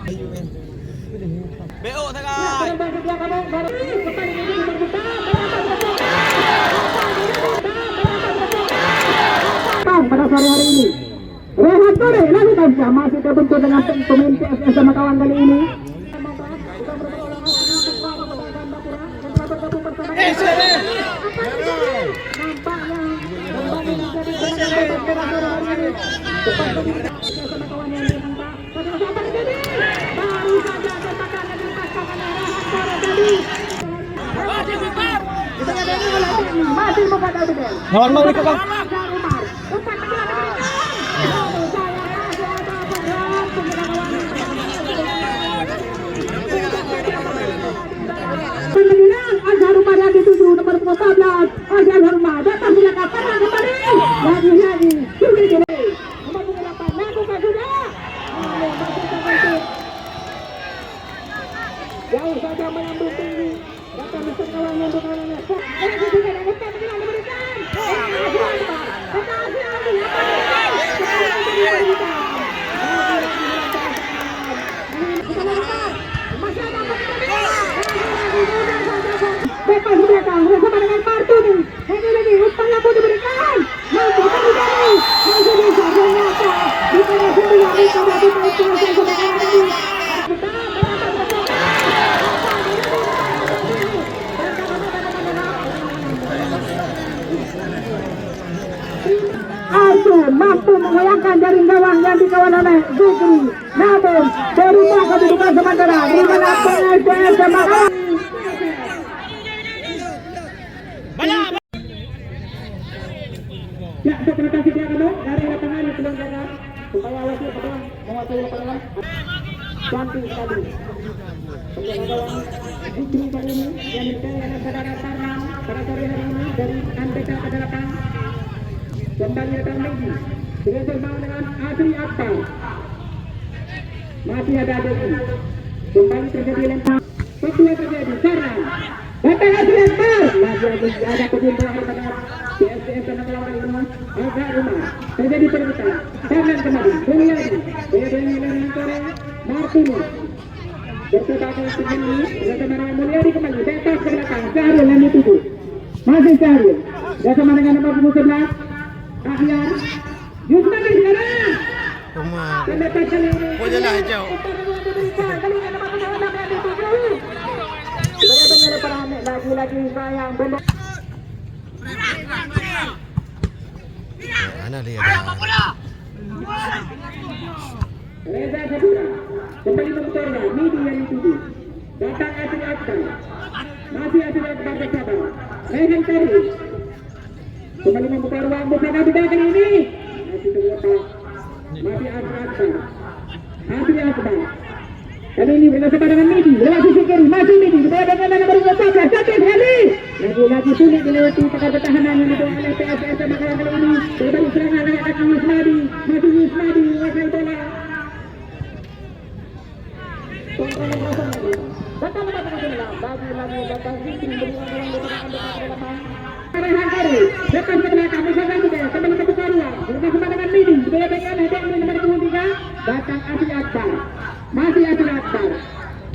BO Sagai. Pada sore hari ini Rehat sore lakukan masih terbentur dengan pemain PSS sama kawan kali ini. Masih bukan Abdel. Normal itu kan. Azhar Umar yang dituju nomor 14. Azhar Umar datang di belakang perang kembali. Lagi sudah jadi. Nomor 8 lakukan sudah. Jauh saja menyambut tinggi. Datang di kawannya untuk kawannya. Ini juga ada dekat dengan diberikan. Bebas belakang bersama dengan Martuni. Ini lagi umpan lampu diberikan. Mampu kembali. Masih bisa ternyata di tengah sembilan di tengah di mampu mengoyangkan jaring gawang yang dikawal oleh Zikri. Namun berubah kedudukan sementara di mana PSS Semarang. Ya, terima kasih dia kamu dari lapangan yang sedang jaga supaya lagi menguasai lapangan. Cantik sekali. Penjaga gawang Zikri kali ini yang dikawal oleh saudara Tarnan pada sore hari ini dari Anbeka ke delapan. Kembali datang lagi bersama dengan Adri Akbar. Masih ada Adri. Kembali terjadi lempar. Kedua terjadi Sarang. Datang Adri Akbar. Masih ada kejumlah pada PSS sama lawan ini. Azhar Umar. Terjadi perebutan. Sarang kembali. Beli lagi. Beli Korea. Martini. Berkebakar segini. Bersama dengan Mulyadi kembali. Bebas ke belakang. Syahrul yang dituju. Masih Syahrul. Bersama dengan nomor 11. Akhir Yusmadi sekarang Wajah lah hijau. Lagi-lagi sayang benda. Mana dia? Reza Sabura kembali memutarnya. Midi yang dituju. Datang Asri Akbar. Masih Asri Akbar bersabar. Rehan Tari kembali membuka ruang bukan Abida kali ini. Masih ternyata masih Asri Akbar. Kali ini bersama dengan Midi. Lewat sisi kiri masih Midi. Berbeda dengan nomor 14. Cantik sekali. Lagi-lagi sulit dilewati tekan pertahanan yang dibawa oleh PSS Makassar kali ini. Berbalik serangan lewat kaki Yusmadi. Masih Yusmadi menguasai bola. Datang lagi datang Zikri berikan ruang di tengah lapangan. Rehan Tari depan ke belakang misalkan juga kembali ke buka ruang bersama dengan Midi dibedakan ada yang nomor 23 datang Asri Akbar. Masih Asri Akbar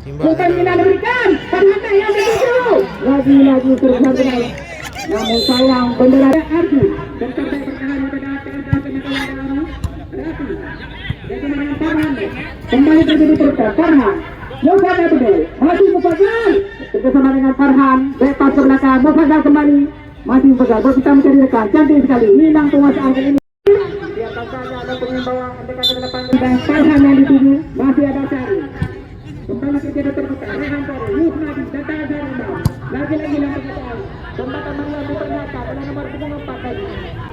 bukan kita diberikan ternyata yang dituju lagi-lagi terus namun sayang bendera Ardi dan partai pertahanan pada PSS Makassar Rafi bersama dengan Farhan kembali terjadi perkara Farhan Mufaddal Abdul masih Mufaddal bersama dengan Farhan bebas ke belakang Mufaddal kembali masih Mufaddal kita mencari rekan cantik sekali hilang penguasaan kali ini biarkan saja ada pengimbauan dekat ke depan dan Farhan yang dituju masih ada Sari kembali terjadi terbuka Rehan Tari Yusmadi datang Azhar Umar lagi-lagi lampu ketal jembatan Maria ternyata dengan nomor 4 tadi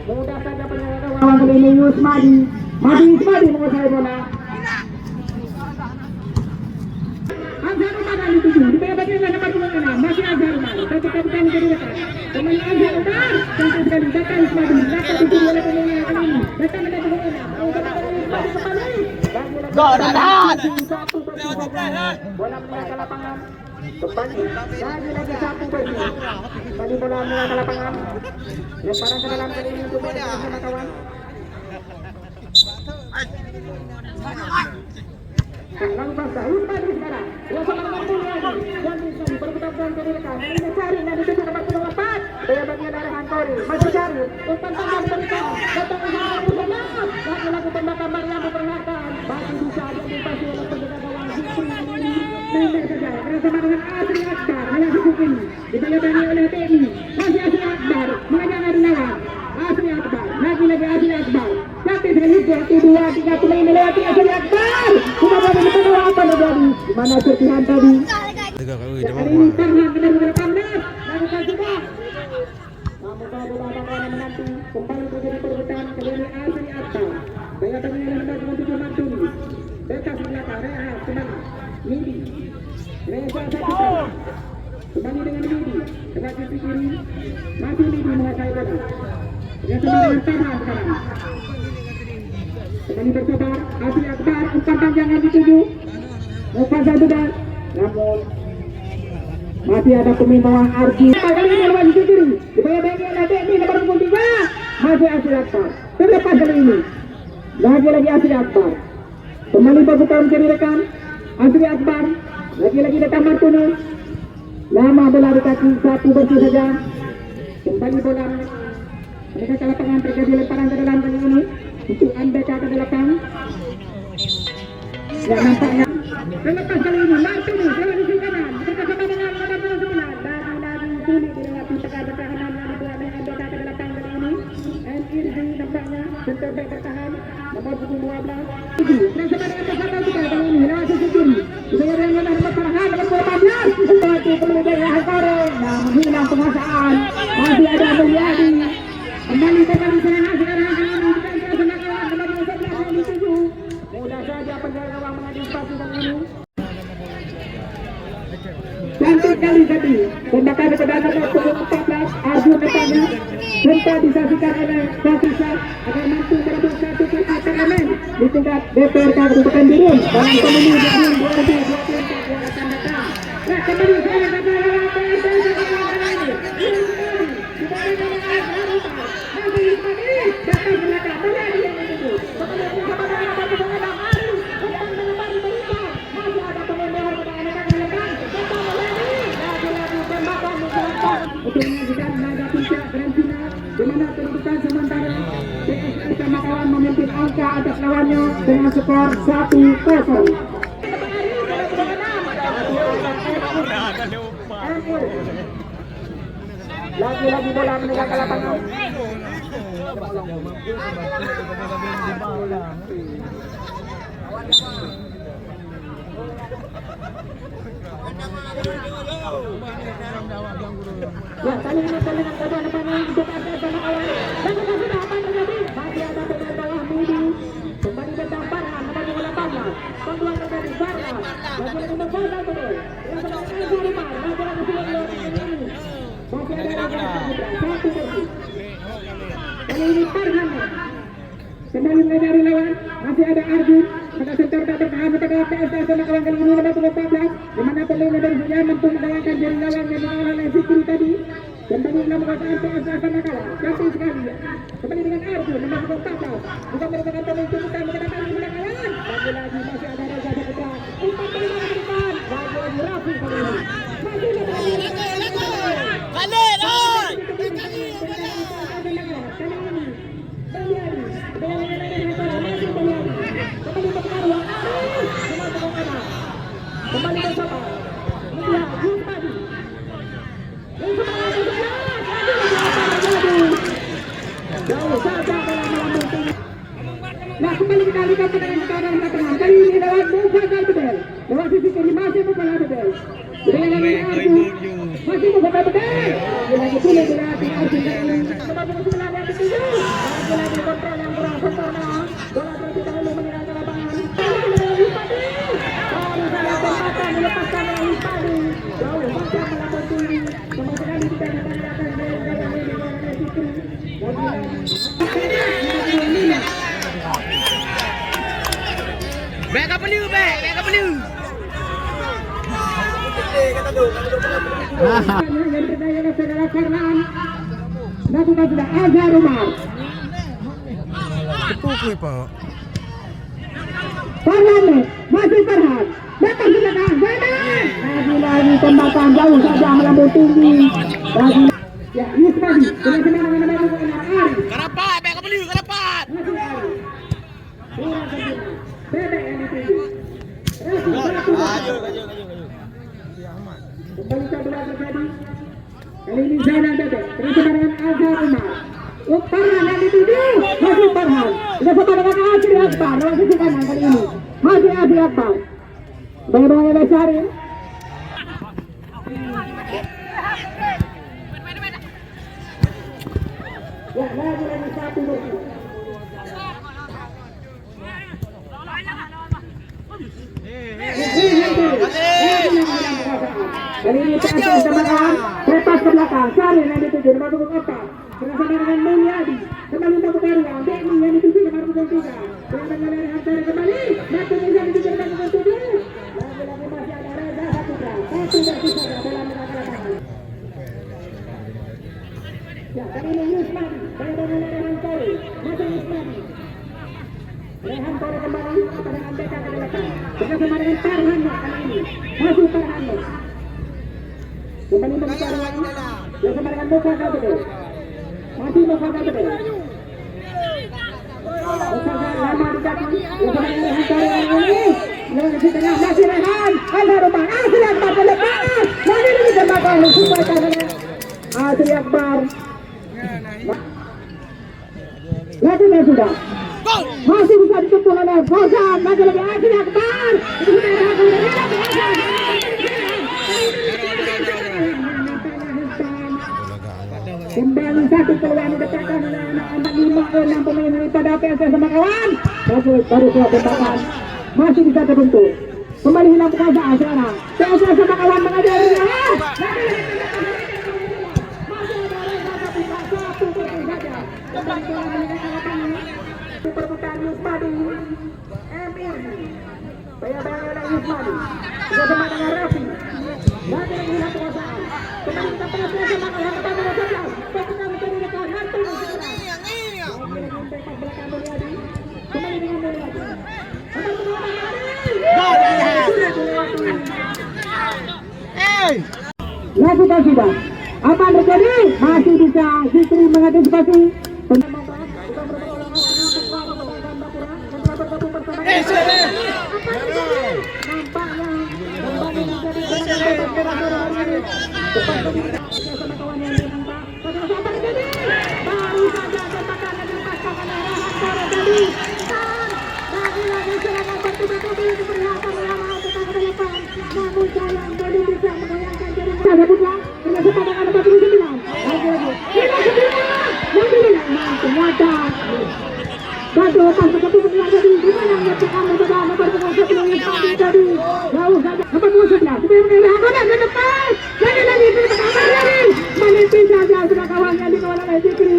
mudah saja penjaga gawang kali ini Yusmadi masih Yusmadi menguasai bola. Azhar Umar yang dituju dipegang oleh nomor 26 masih Azhar Umar ketika bukan menjadi dekat kembali Azhar Umar cantik sekali datang Yusmadi dapat dituju oleh pemain kali ini datang dengan 26 kembali Gorahan. Bola meninggalkan lapangan kembali lagi-lagi satu bagi kembali bola meninggalkan lapangan lemparan ke dalam kali ini untuk bersama kawan lalu bangsa Hispani sekarang dua sama dengan Mulyadi dan Rizky berputar ke depan ini cari dan dituju nomor 4 daya bagian dari Hankori masih cari umpan panjang berikan datang usaha bersama lagi-lagi tembakan Maryam memperlihatkan masih bisa diantisipasi oleh penjaga gawang Zikri member saja bersama dengan Asri Akbar hanya Zikri dibayangi oleh TNI masih Asri Akbar mengajak dari lawan Asri Akbar lagi-lagi Asri Akbar tapi sekali 1, 2, 3 pemain melewati Asri Akbar sudah berada di tengah apa terjadi di mana serpihan tadi hari ini Farhan benar-benar panas lakukan juga namun kalau bola bakalan menanti kembali terjadi perebutan kembali Asri Akbar daya tengah nomor 27 Martini bebas di belakang Rehat kembali Midi Reza Sapitra kembali dengan Midi tengah sisi kiri masih Midi menguasai bola yang kembali dengan Farhan sekarang kembali bersabar Asri Akbar umpan panjang yang dituju Mufasa sudah namun masih ada pemain bawang Arki kali ini lewat sisi kiri dibayang-bayangi oleh TNI nomor 23 masih Asri Akbar terlepas kali ini lagi-lagi Asri Akbar kembali berputar kiri rekan Asri Akbar lagi-lagi datang Martono lama bola di kaki satu bersih saja kembali bola mereka ke lapangan terjadi lemparan ke dalam kali ini untuk MBK ke belakang yang nampaknya terlepas kali ini Martono lewat sisi kanan bersama dengan nomor 29 lagi-lagi sulit dilewati tengah pertahanan yang dibuat oleh MBK ke belakang kali ini Irzi nampaknya center back bertahan nomor 12 bersama dengan bersama kita kali ini lewat sisi kiri dibayang oleh nomor Farhan nomor 18 untuk kembali dari Hankore namun hilang penguasaan masih ada Mulyadi kembali serangan sekarang kali ini bukan terasa kawan kembali nomor 11 yang dituju mudah saja penjaga gawang mengantisipasi kali ini cantik kali tadi tembakan ke dalam nomor 14 Arjun depannya sempat disaksikan oleh Fasisa agar mampu merebut satu KKMN di tingkat DPRK Kabupaten Birun dalam pemilu 2024 yang akan datang. Nah kembali saya kata yang untuk menyajikan laga puncak grand final di mana penentukan sementara PSS Makawan memimpin angka atas lawannya dengan skor 1-0. Lagi-lagi bola meninggalkan lapangan. Ya, kali ini tendangan kedua depannya untuk PSS Makawan. Dan sudah apa yang terjadi? Masih ada pemain bawah Midi. Kembali datang Farhan nomor 18. Peluang terjadi Farhan. Lagi-lagi membawa betul. Yang terakhir Zariman. Lagi-lagi sudah ini. Masih ada Raja Sapitra. Satu bersih. Kali ini Farhan. Kembali dari lawan. Masih ada Arjun. Pada sektor tak bertahan kepada PSS Makawan kali ini nomor 14. Di mana pemain dari Sujan mampu mengalahkan jari lawan yang dikalah oleh Zikri tadi. Kembali dalam penguasaan PSS Makawan. Cantik sekali. Kembali dengan Arjun nomor 14. Bukan merupakan pemain tuntutan mengenai Makawan. Lagi-lagi masih ada Raja Sapitra. Umpan terima berikan. Lagi-lagi Rafi kali ini. Masih kembali bersama Mulia Yumpadi jauh saja bola melambung. Nah kembali kita lihat pertandingan sekarang ke tengah kali ini lewat Mufasa Bedel lewat sisi kiri masih Mufasa Bedel dengan Arjun masih Mufasa Bedel lagi sulit dilewati Arjun kali ini nomor 9 yang dituju lagi kontrol yang kurang sempurna bola terlebih dahulu meninggalkan lapangan melepaskan oleh Hispani jauh macam melambung tinggi sama sekali tidak ditandakan dengan gaya ini oleh Zikri Back up a new back up a new. yang berdaya oleh saudara Farhan lakukan sudah Azhar Umar Tepuk Pak. Farhan masih Farhan. Datang ke belakang, Zainal. Lagi-lagi tembakan jauh saja melambung tinggi. Lagi, ya Yusmadi dengan semangat menemani kemenangan Ari. Karapat, baik ke beli, karapat. Masih Ari. Kurang sempurna. Bebek yang dituju. Rasul satu. Kembali kedua terjadi. Kali ini Zainal Bebek bersama dengan Azhar Umar. Farhan yang dituju. Masih Farhan. Bersama dengan Asri Akbar. Lawan sisi kanan kali ini. Masih Asri Akbar. Bagaimana Besarin? Ya, lagi satu bersih. Kali ini PSS teman-teman lepas ke belakang. Sari yang dituju nomor punggung 4 bersama dengan Mulyadi. Kembali untuk Karuang. Denny yang dituju nomor punggung 3. Dengan Hantara kembali. Batu yang dituju nomor punggung 7. Lagi-lagi masih ada Reza Saputra. Satu bersih saja dalam menangkap lapangan. Ya, kali ini Yusmadi. Bagaimana Hantara? Masih Yusmadi. Rehan Tore kembali kepada Andeka ke belakang. Bersama dengan Farhan kali ini. Masih Farhan. Kembali untuk Farhan. Bersama dengan Muka Kabede. Masih Muka Kabede. Bersama lama di kaki. Bersama dengan Rehan Tore kali ini. Yang di tengah masih Rehan. Azhar Umar. Asri Akbar ke depan. Lagi lagi tembakan. Supaya tangannya Asri Akbar. Lakukan sudah. Masih bisa ditutup oleh Fauzan. Lagi-lagi Asri Akbar. Itu sudah kembali satu peluang didapatkan oleh anak-anak 5-6 pemain daripada PSS sama kawan. Baru sudah tembakan. Masih bisa terbentuk. Kembali hilang pekerjaan sekarang. PSS sama kawan mengajari. Perputaran Yusmadi Emir bayang-bayang Yusmadi bersama dengan Rafi lagi hilang penguasaan kembali kita PSS sama kalah kepada 12 ketika menjadi dekat Hantu tempat belakang Mulyadi kembali dengan Mulyadi lakukan sudah apa yang terjadi masih bisa Zikri mengantisipasi menipis saja sudah kawannya di kawanan Zikri.